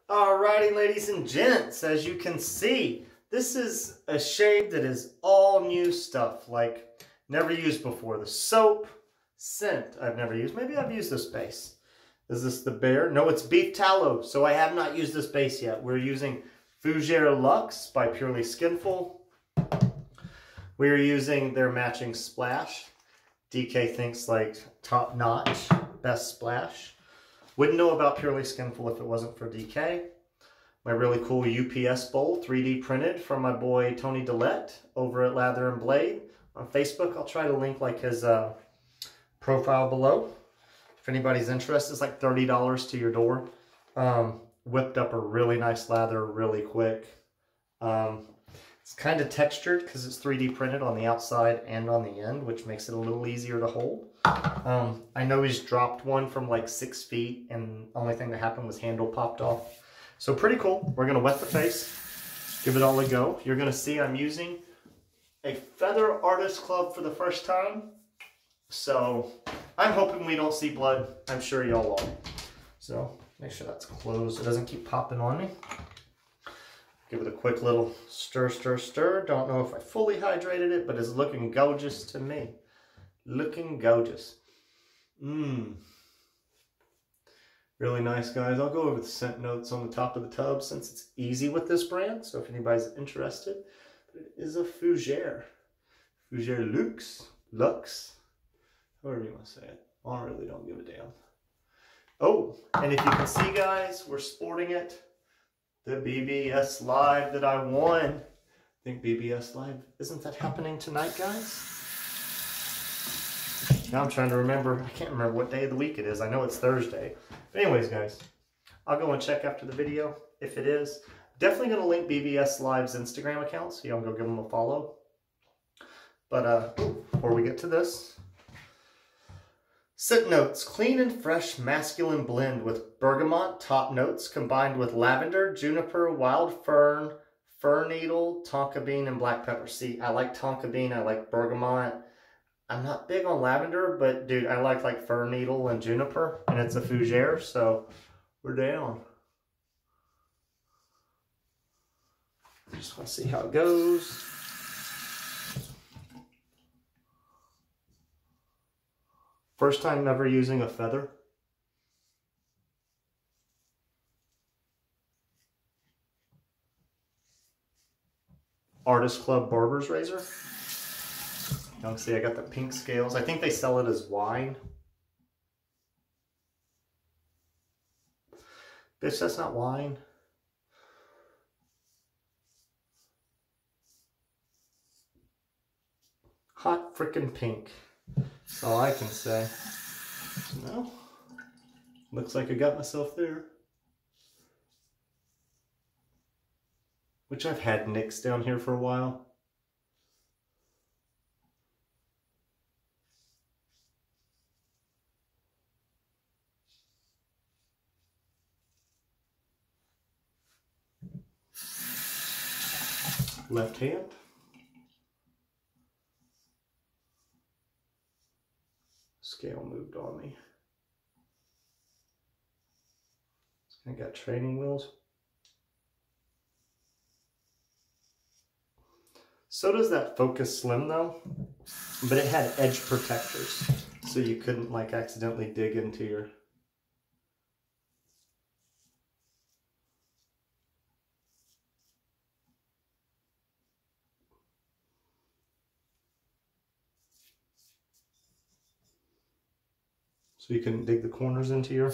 Alrighty, ladies and gents, as you can see, this is a shave that is all new stuff, like never used before. The soap, scent, I've never used. Maybe I've used this base. Is this the Bear? No, it's beef tallow, so I have not used this base yet. We're using Fougere Luxe by Purely Skinful. We're using their matching splash. DK thinks like top notch, best splash. Wouldn't know about Purely Skinful if it wasn't for DK. My really cool UPS bowl, 3D printed from my boy Tony Dellett over at Lather and Blade on Facebook. I'll try to link like his profile below. If anybody's interested, it's like $30 to your door. Whipped up a really nice lather really quick. It's kind of textured because it's 3D printed on the outside and on the end, which makes it a little easier to hold. I know he's dropped one from like 6 feet, and the only thing that happened was handle popped off. So pretty cool. We're going to wet the face, give it all a go. You're going to see I'm using a Feather Artist Club for the first time. So I'm hoping we don't see blood. I'm sure y'all will. So make sure that's closed. It doesn't keep popping on me. Give it a quick little stir, stir, stir. Don't know if I fully hydrated it, but it's looking gorgeous to me. Looking gorgeous. Really nice, guys. I'll go over the scent notes on the top of the tub since it's easy with this brand. So if anybody's interested, it is a Fougere. Fougere Luxe. However you want to say it. I really don't give a damn. Oh, and if you can see, guys, we're sporting it. The BBS Live that I won. I think BBS Live, isn't that happening tonight, guys? Now I'm trying to remember. I can't remember what day of the week it is. I know it's Thursday. But anyways, guys, I'll go and check after the video if it is. Definitely going to link BBS Live's Instagram account, so y'all go give them a follow. But before we get to this, scent notes: clean and fresh masculine blend with bergamot top notes combined with lavender, juniper, wild fern, fir needle, tonka bean, and black pepper. See, I like tonka bean, I like bergamot. I'm not big on lavender, but dude, I like fir needle and juniper, and it's a Fougere, so we're down. I just want to see how it goes. First time ever using a feather. Artist Club Barber's Razor. You can see I got the pink scales. I think they sell it as wine. Bitch, that's not wine. Hot frickin' pink. That's all I can say. No. Looks like I got myself there. Which I've had nicks down here for a while. Left hand. Scale moved on me. I got training wheels. So does that Focus Slim though, but it had edge protectors, so you couldn't like accidentally dig into your... So you couldn't dig the corners into your...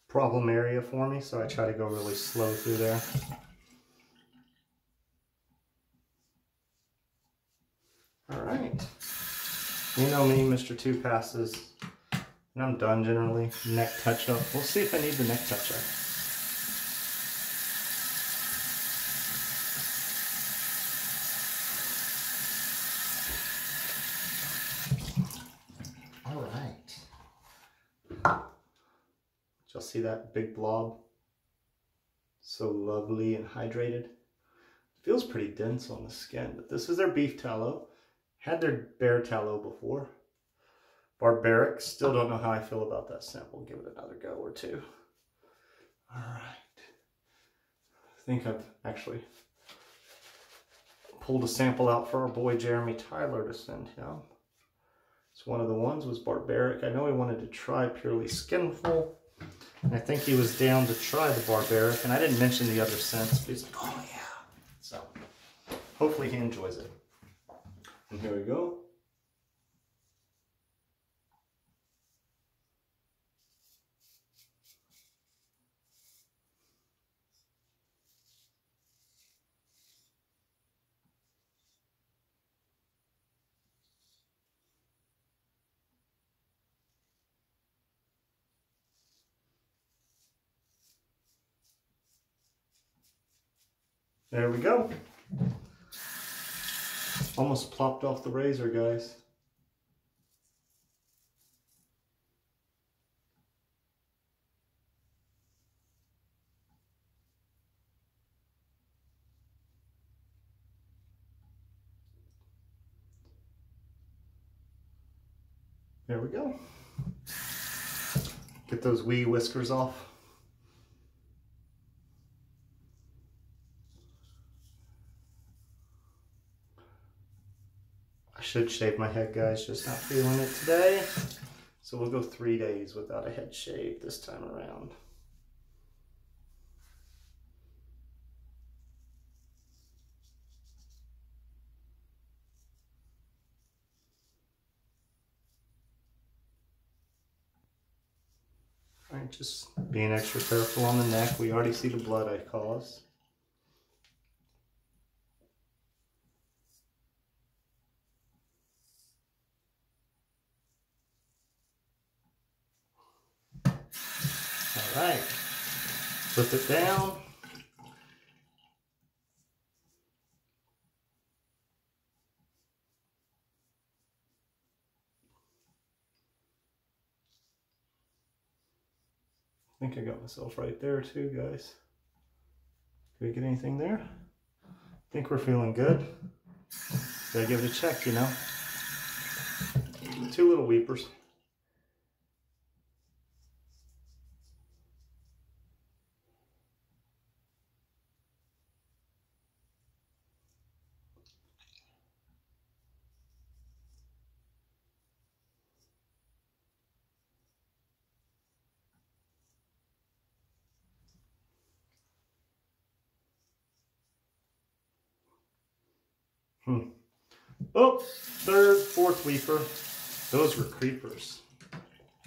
problem area for me, so I try to go really slow through there. All right. You know me, Mr. Two Passes. And I'm done generally. Neck touch-up. We'll see if I need the neck touch-up. All right. Y'all see that big blob? So lovely and hydrated. Feels pretty dense on the skin, but this is their beef tallow. Had their bear tallow before. Barbaric, still don't know how I feel about that sample. Give it another go or two. All right. I think I've actually pulled a sample out for our boy Jeremy Tyler to send him. So one of the ones was Barbaric. I know he wanted to try purely Skinful. And I think he was down to try the Barbaric. And I didn't mention the other scents, but he's like, oh yeah. So hopefully he enjoys it. And here we go. There we go. Almost plopped off the razor, guys. There we go. Get those wee whiskers off. I should shave my head, guys, just not feeling it today. So we'll go 3 days without a head shave this time around. All right, just being extra careful on the neck. We already see the blood I caused. All right, flip it down. I think I got myself right there too, guys. Did we get anything there? I think we're feeling good. Gotta give it a check, you know. 2 little weepers. Oh, 3rd, 4th weeper. Those were creepers.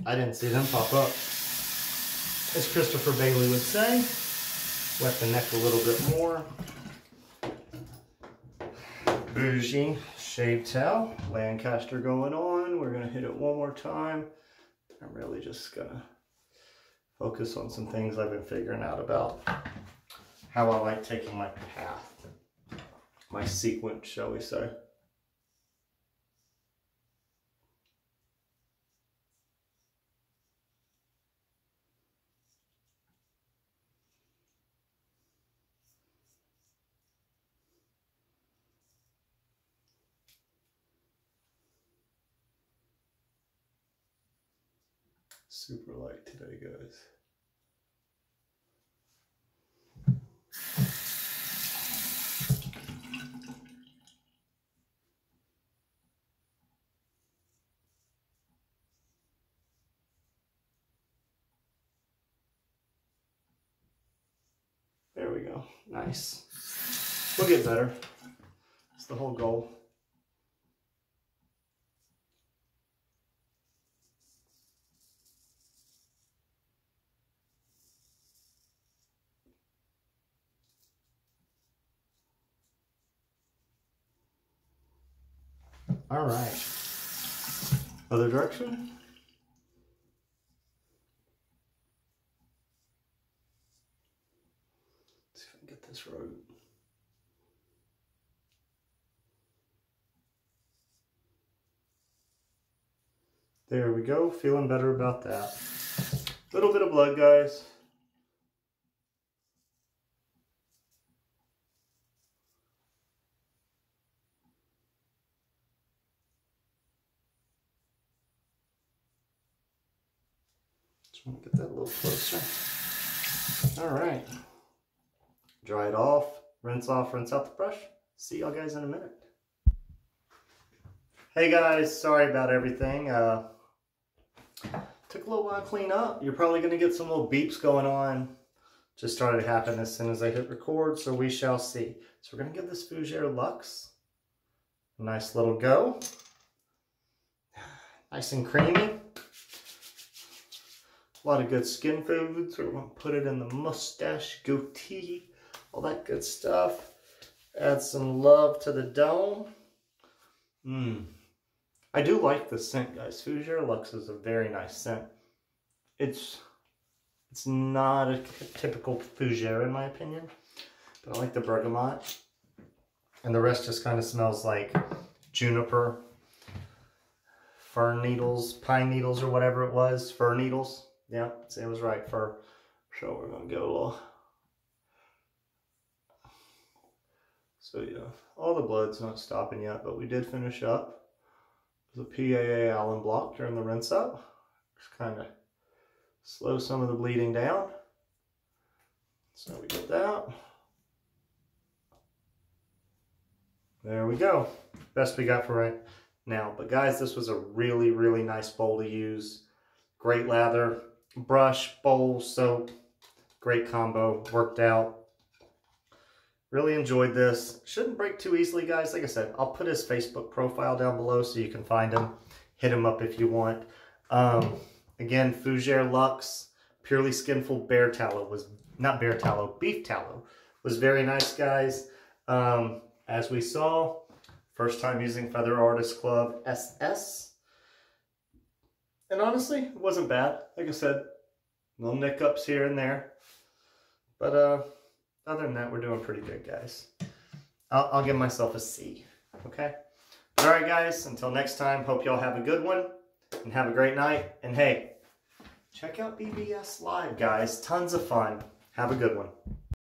I didn't see them pop up. As Christopher Bailey would say, wet the neck a little bit more. Bougie shave towel, Lancaster going on. We're gonna hit it one more time. I'm really just gonna focus on some things I've been figuring out about how I like taking my path, my sequence, shall we say. Super light today, guys. There we go. Nice. We'll get better. That's the whole goal. All right. Other direction. Let's see if I can get this right. There we go. Feeling better about that. Little bit of blood, guys. Let me get that a little closer. All right. Dry it off, rinse out the brush. See y'all guys in a minute. Hey guys, sorry about everything. Took a little while to clean up. You're probably gonna get some little beeps going on. Just started to happen as soon as I hit record, so we shall see. So we're gonna give this Fougere Luxe a nice little go. Nice and creamy. A lot of good skin foods. We're gonna put it in the mustache, goatee, all that good stuff. Add some love to the dome. I do like the scent, guys. Fougere Luxe is a very nice scent. It's not a typical Fougere in my opinion, but I like the bergamot. And the rest just kind of smells like juniper, fir needles, pine needles, or whatever it was. Fir needles. Yeah, it was right, fir. So we're going to go a little. So yeah, all the blood's not stopping yet, but we did finish up the PAA Allen block during the rinse up. Just kind of slow some of the bleeding down. So we get that. There we go. Best we got for right now. But guys, this was a really, really nice bowl to use. Great lather, brush, bowl, soap. Great combo, worked out. Really enjoyed this. Shouldn't break too easily, guys. Like I said, I'll put his Facebook profile down below so you can find him. Hit him up if you want. Again, Fougere Luxe, purely skinful bear tallow was, not bear tallow, beef tallow. Was very nice, guys. As we saw, first time using Feather Artist Club SS. And honestly, it wasn't bad. Like I said, little nick ups here and there. But other than that, we're doing pretty good, guys. I'll give myself a C, okay? All right, guys, until next time, hope y'all have a good one and have a great night. And hey, check out BBS Live, guys. Tons of fun. Have a good one.